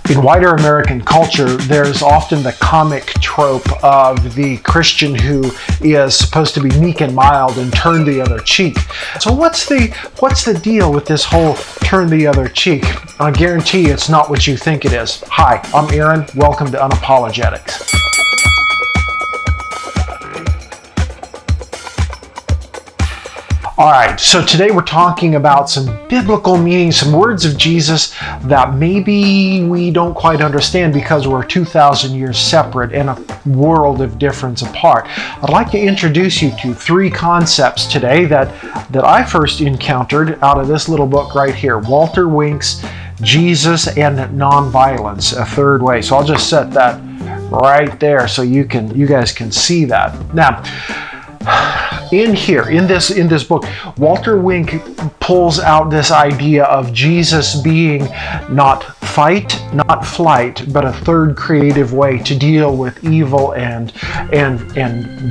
In wider American culture, there's often the comic trope of the Christian who is supposed to be meek and mild and turn the other cheek. So what's the deal with this whole turn the other cheek? I guarantee it's not what you think it is. Hi, I'm Aaron. Welcome to Unapologetics. All right, so today we're talking about some biblical meanings, some words of Jesus that maybe we don't quite understand because we're 2,000 years separate and a world of difference apart. I'd like to introduce you to three concepts today that I first encountered out of this little book right here, Walter Wink's Jesus and Nonviolence, a Third Way. So I'll just set that right there so you guys can see that. Now, in this book, Walter Wink pulls out this idea of Jesus being not fight, not flight, but a third creative way to deal with evil and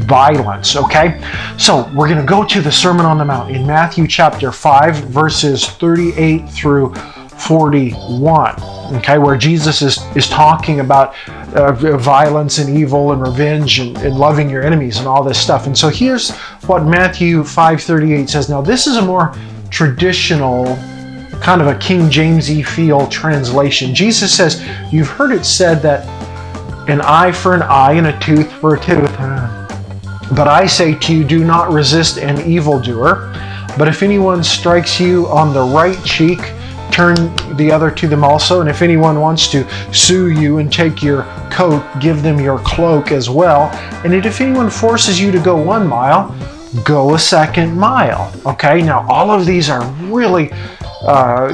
violence, okay? So we're going to go to the Sermon on the Mount in Matthew chapter 5, verses 38 through 41, okay, where Jesus is talking about violence and evil and revenge and loving your enemies and all this stuff. And so here's what Matthew 5:38 says. Now this is a more traditional, kind of a King Jamesy feel translation. Jesus says, "You've heard it said that an eye for an eye and a tooth for a tooth. But I say to you, do not resist an evildoer. But if anyone strikes you on the right cheek, turn the other to them also. And if anyone wants to sue you and take your coat, give them your cloak as well. And if anyone forces you to go 1 mile, go a second mile." Okay, now all of these are really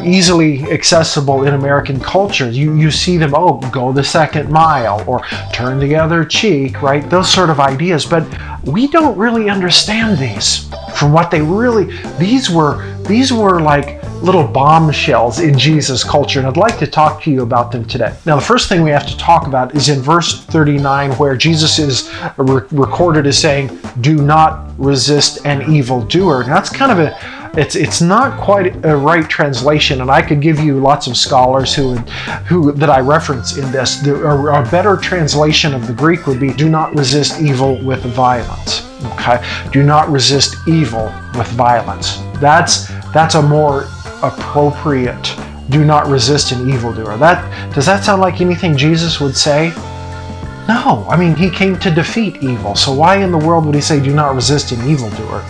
easily accessible in American culture. You see them, oh, go the second mile or turn the other cheek, right? Those sort of ideas. But we don't really understand these from what they really, these were like little bombshells in Jesus' culture, and I'd like to talk to you about them today. Now, the first thing we have to talk about is in verse 39, where Jesus is recorded as saying, "Do not resist an evildoer." Now, that's kind of it's not quite a right translation, and I could give you lots of scholars who that I reference in this. A better translation of the Greek would be, "Do not resist evil with violence." Okay, do not resist evil with violence. That's a more appropriate. Do not resist an evildoer. Does that sound like anything Jesus would say? No. I mean, he came to defeat evil. So why in the world would he say, "Do not resist an evildoer"?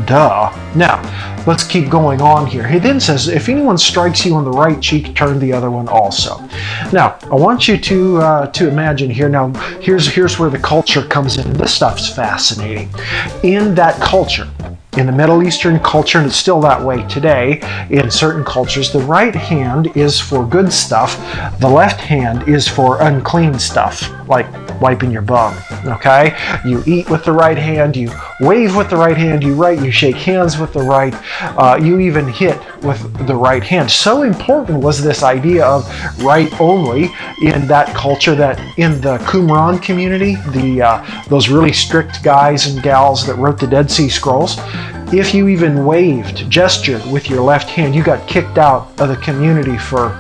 Duh. Now, let's keep going on here. He then says, "If anyone strikes you on the right cheek, turn the other one also." Now, I want you to imagine here. Now, here's where the culture comes in. This stuff's fascinating. In that culture, in the Middle Eastern culture, and it's still that way today, in certain cultures, the right hand is for good stuff. The left hand is for unclean stuff, like wiping your bum, okay? You eat with the right hand, you wave with the right hand, you shake hands with the right, you even hit with the right hand. So important was this idea of right only in that culture that in the Qumran community, those really strict guys and gals that wrote the Dead Sea Scrolls, if you even waved, gestured with your left hand, you got kicked out of the community for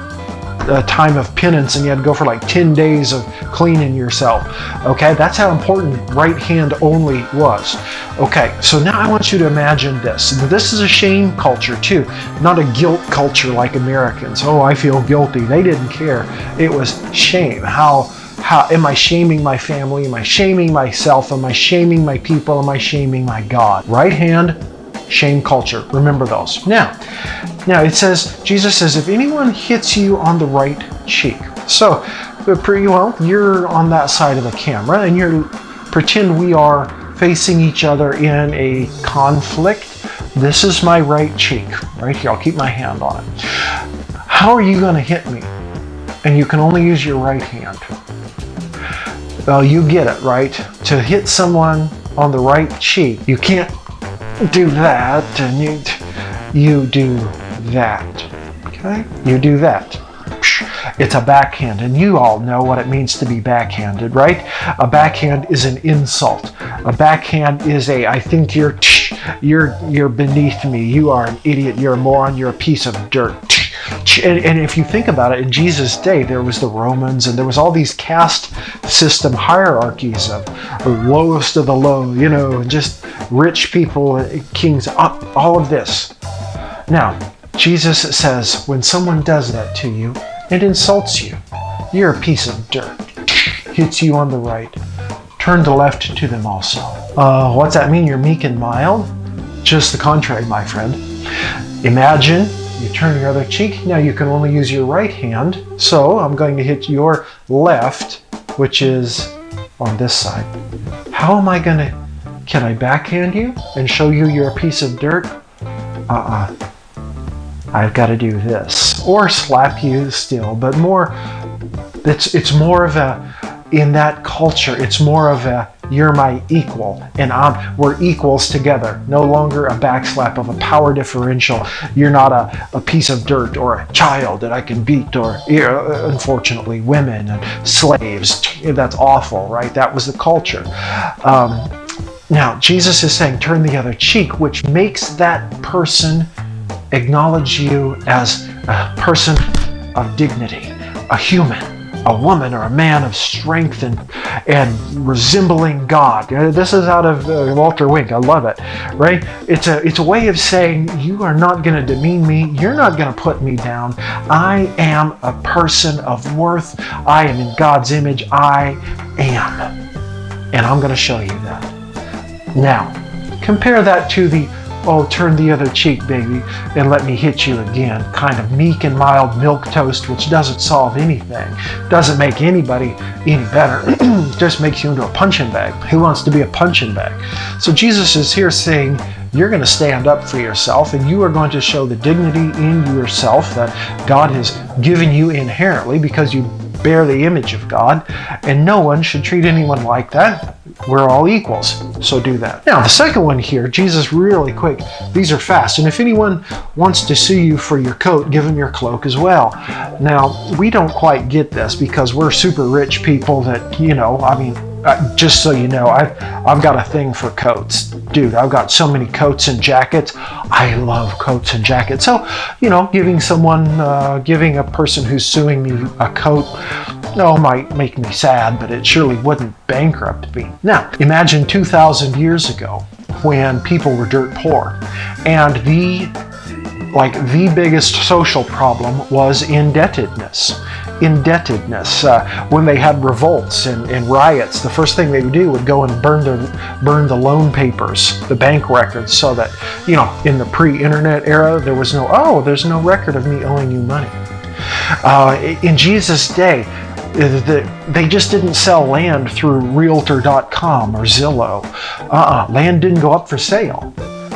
a time of penance, and you had to go for like 10 days of cleaning yourself. Okay, that's how important right hand only was. Okay, so now I want you to imagine this. This is a shame culture too, not a guilt culture like Americans. Oh, I feel guilty. They didn't care. It was shame. How am I shaming my family? Am I shaming myself? Am I shaming my people? Am I shaming my God? Right hand, shame culture. Remember those. Now it says, Jesus says, if anyone hits you on the right cheek. So, you're on that side of the camera and pretend we are facing each other in a conflict. This is my right cheek, right here. I'll keep my hand on it. How are you going to hit me? And you can only use your right hand. Well, you get it, right? To hit someone on the right cheek, you can't do that, and you do that. Okay? You do that. It's a backhand, and you all know what it means to be backhanded, right? A backhand is an insult. A backhand is I think you're beneath me. You are an idiot. You're a moron. You're a piece of dirt. And if you think about it, in Jesus' day, there was the Romans, and there was all these caste system hierarchies of the lowest of the low, just rich people, kings, all of this. Now, Jesus says, when someone does that to you and insults you, you're a piece of dirt, hits you on the right, turn to left to them also. What's that mean? You're meek and mild? Just the contrary, my friend. Imagine you turn your other cheek. Now you can only use your right hand. So I'm going to hit your left, which is on this side. How am I going to, can I backhand you and show you you're a piece of dirt? I've got to do this. Or slap you still, but more, it's more of a, in that culture, it's more of a, you're my equal, and we're equals together. No longer a backslap of a power differential. You're not a piece of dirt or a child that I can beat, or unfortunately women and slaves. That's awful, right? That was the culture. Now, Jesus is saying, turn the other cheek, which makes that person acknowledge you as a person of dignity, a human, a woman or a man of strength and resembling God. This is out of Walter Wink. I love it, right? It's a way of saying you are not going to demean me. You're not going to put me down. I am a person of worth. I am in God's image. I am. And I'm going to show you that. Now, compare that to the, oh, turn the other cheek, baby, and let me hit you again. Kind of meek and mild milquetoast, which doesn't solve anything. Doesn't make anybody any better. Just makes you into a punching bag. Who wants to be a punching bag? So Jesus is here saying, you're going to stand up for yourself, and you are going to show the dignity in yourself that God has given you inherently because you bear the image of God, and no one should treat anyone like that. We're all equals, so do that. Now, the second one here, Jesus really quick, these are fast, and if anyone wants to sue you for your coat, give him your cloak as well. Now, we don't quite get this because we're super rich people that, just so you know, I've got a thing for coats. Dude, I've got so many coats and jackets. I love coats and jackets. So, giving a person who's suing me a coat, might make me sad, but it surely wouldn't bankrupt me. Now, imagine 2,000 years ago when people were dirt poor, and the biggest social problem was indebtedness. When they had revolts and riots, the first thing they would do would go and burn the loan papers, the bank records, so that, in the pre-internet era, there's no record of me owing you money. In Jesus' day, they just didn't sell land through Realtor.com or Zillow. Land didn't go up for sale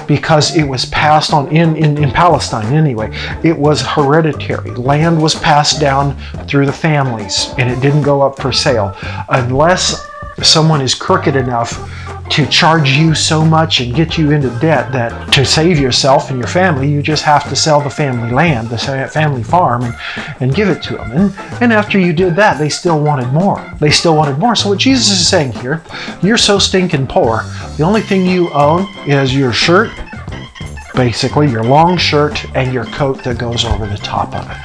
because it was passed on in Palestine anyway. It was hereditary. Land was passed down through the families, and it didn't go up for sale unless someone is crooked enough to charge you so much and get you into debt that to save yourself and your family, you just have to sell the family land, the family farm, and give it to them. And after you did that, they still wanted more. So what Jesus is saying here, you're so stinking poor, the only thing you own is your shirt, basically your long shirt, and your coat that goes over the top of it.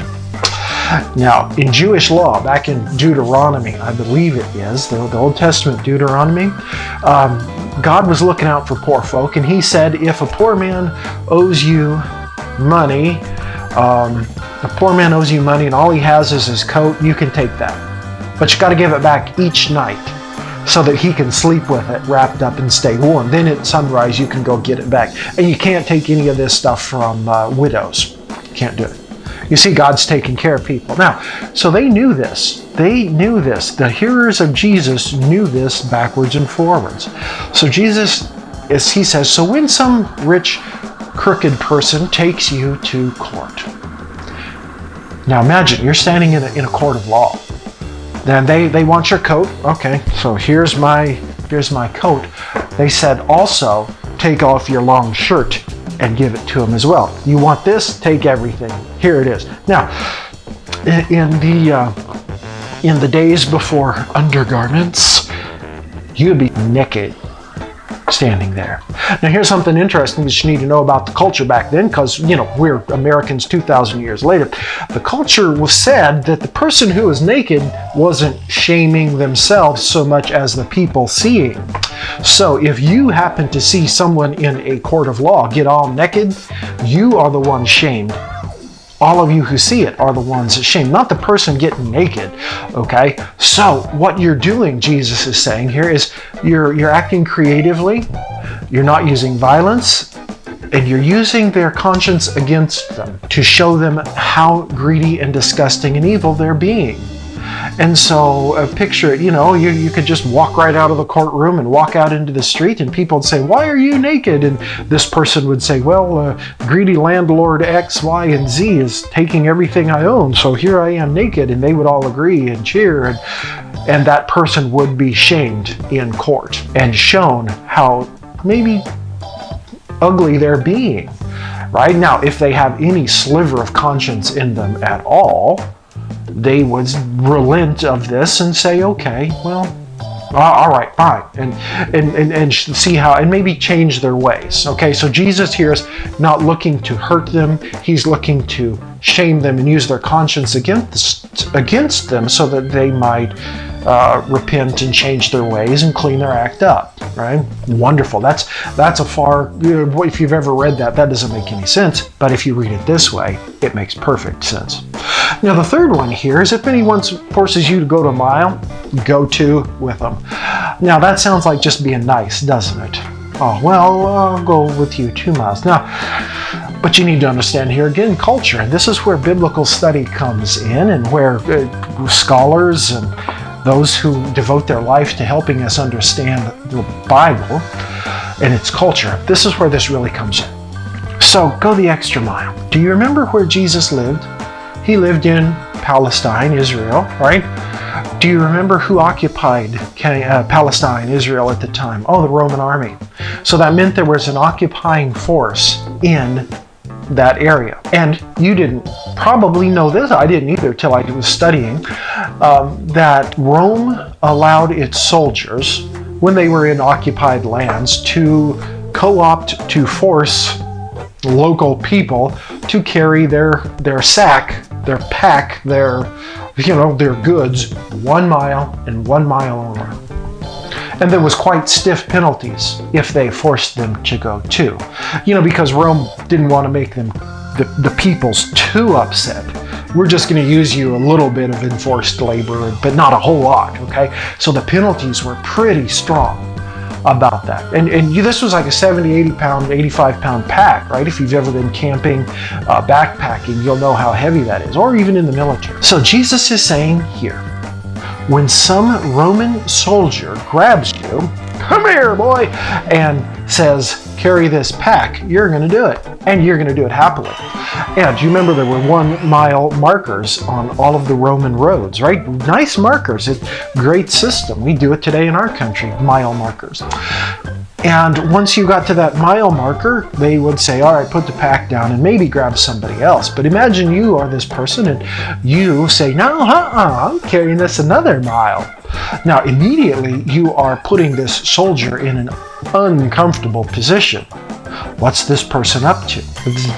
Now, in Jewish law, back in Deuteronomy, I believe it is, the Old Testament Deuteronomy, God was looking out for poor folk, and he said, if a poor man owes you money, and all he has is his coat, you can take that. But you got to give it back each night so that he can sleep with it wrapped up and stay warm. Then at sunrise, you can go get it back. And you can't take any of this stuff from widows. Can't do it. You see, God's taking care of people. Now, so they knew this. The hearers of Jesus knew this backwards and forwards. So Jesus, as he says, so when some rich, crooked person takes you to court. Now imagine, you're standing in a court of law. Then they want your coat. Okay, so here's my coat. They said, also, take off your long shirt and give it to him as well. You want this? Take everything. Here it is. Now, in the days before undergarments, you'd be naked. standing there. Now here's something interesting that you need to know about the culture back then, because we're Americans 2,000 years later. The culture was said that the person who was naked wasn't shaming themselves so much as the people seeing. So if you happen to see someone in a court of law get all naked, you are the one shamed. All of you who see it are the ones shamed, not the person getting naked, okay? So what you're doing, Jesus is saying here, is you're acting creatively, you're not using violence, and you're using their conscience against them to show them how greedy and disgusting and evil they're being. And so picture it, you could just walk right out of the courtroom and walk out into the street, and people would say, "Why are you naked?" And this person would say, "Well, greedy landlord X, Y, and Z is taking everything I own, so here I am naked." And they would all agree and cheer, and that person would be shamed in court and shown how maybe ugly they're being. Right? Now, if they have any sliver of conscience in them at all, they would relent of this and say, "Okay, well, all right, fine," and see how, and maybe change their ways. Okay, so Jesus here is not looking to hurt them; he's looking to shame them and use their conscience against them, so that they might repent and change their ways and clean their act up. Right? Wonderful. That's a far. If you've ever read that doesn't make any sense. But if you read it this way, it makes perfect sense. Now the third one here is, if anyone forces you to go to a mile, go 2 with them. Now that sounds like just being nice, doesn't it? Oh, well, I'll go with you 2 miles. Now, but you need to understand here again, culture. And this is where biblical study comes in, and where scholars and those who devote their life to helping us understand the Bible and its culture, this is where this really comes in. So go the extra mile. Do you remember where Jesus lived? He lived in Palestine, Israel, right? Do you remember who occupied Palestine, Israel at the time? Oh, the Roman army. So that meant there was an occupying force in that area. And you didn't probably know this, I didn't either till I was studying, that Rome allowed its soldiers, when they were in occupied lands, to co-opt, to force local people to carry their sack, their pack, their goods 1 mile and 1 mile only. And there was quite stiff penalties if they forced them to go 2. Because Rome didn't want to make them, the peoples, too upset. We're just going to use you a little bit of enforced labor, but not a whole lot, okay? So the penalties were pretty strong about that. And this was like a 70, 80 pound, 85 pound pack, right? If you've ever been camping, backpacking, you'll know how heavy that is, or even in the military. So Jesus is saying here, when some Roman soldier grabs you, "Come here, boy," and says, "Carry this pack," you're going to do it. And you're going to do it happily. And you remember there were 1 mile markers on all of the Roman roads, right? Nice markers. It's a great system. We do it today in our country, mile markers. And once you got to that mile marker, they would say, "All right, put the pack down," and maybe grab somebody else. But imagine you are this person and you say, "No, I'm carrying this another mile." Now, immediately you are putting this soldier in an uncomfortable position. What's this person up to?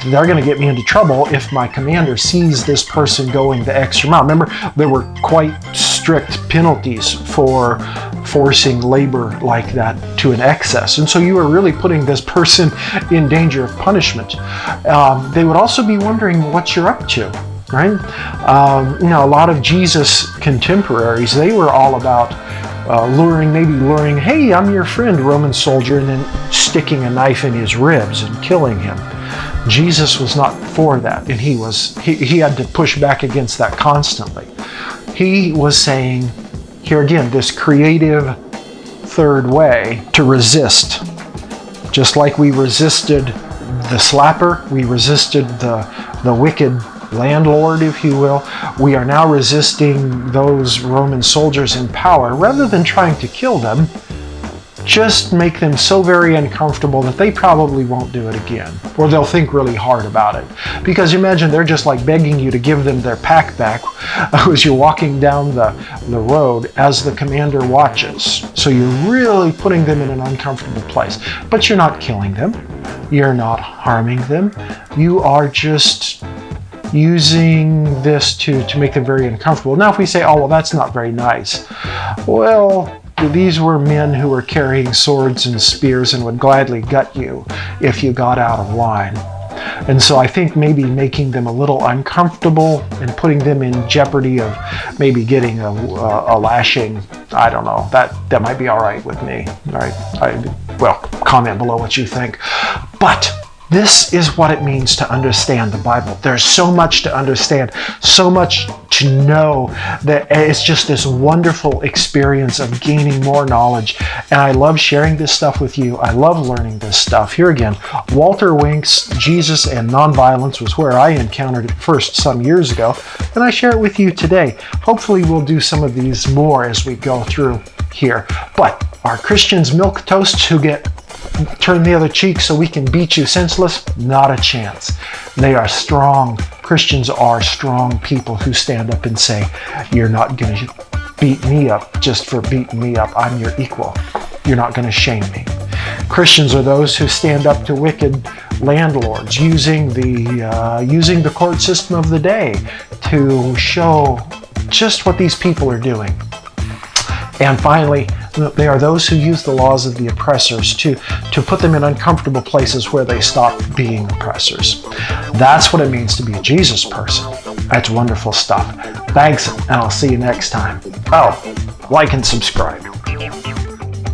They're going to get me into trouble if my commander sees this person going the extra mile. Remember, there were quite strict penalties for forcing labor like that to an excess. And so you are really putting this person in danger of punishment. They would also be wondering what you're up to, right? A lot of Jesus contemporaries, they were all about luring, "Hey, I'm your friend, Roman soldier," and then sticking a knife in his ribs and killing him. Jesus was not for that, and he had to push back against that constantly. He was saying, here again, this creative third way to resist. Just like we resisted the slapper, we resisted the wicked landlord, if you will, we are now resisting those Roman soldiers in power. Rather than trying to kill them, just make them so very uncomfortable that they probably won't do it again, or they'll think really hard about it. Because imagine they're just like begging you to give them their pack back as you're walking down the road as the commander watches. So you're really putting them in an uncomfortable place. But you're not killing them. You're not harming them. You are just using this to make them very uncomfortable. Now if we say, oh, well, that's not very nice. Well, these were men who were carrying swords and spears and would gladly gut you if you got out of line. And so I think maybe making them a little uncomfortable and putting them in jeopardy of maybe getting a lashing, I don't know, that might be all right with me. All right, well, comment below what you think. But this is what it means to understand the Bible. There's so much to understand, so much to know, that it's just this wonderful experience of gaining more knowledge. And I love sharing this stuff with you. I love learning this stuff. Here again, Walter Wink's Jesus and Nonviolence was where I encountered it first some years ago, and I share it with you today. Hopefully we'll do some of these more as we go through here. But are Christians milquetoasts who get turn the other cheek so we can beat you senseless? Not a chance. They are strong. Christians are strong people who stand up and say, you're not going to beat me up just for beating me up. I'm your equal. You're not going to shame me. Christians are those who stand up to wicked landlords using the court system of the day to show just what these people are doing. And finally, they are those who use the laws of the oppressors to put them in uncomfortable places where they stop being oppressors. That's what it means to be a Jesus person. That's wonderful stuff. Thanks, and I'll see you next time. Oh, like and subscribe.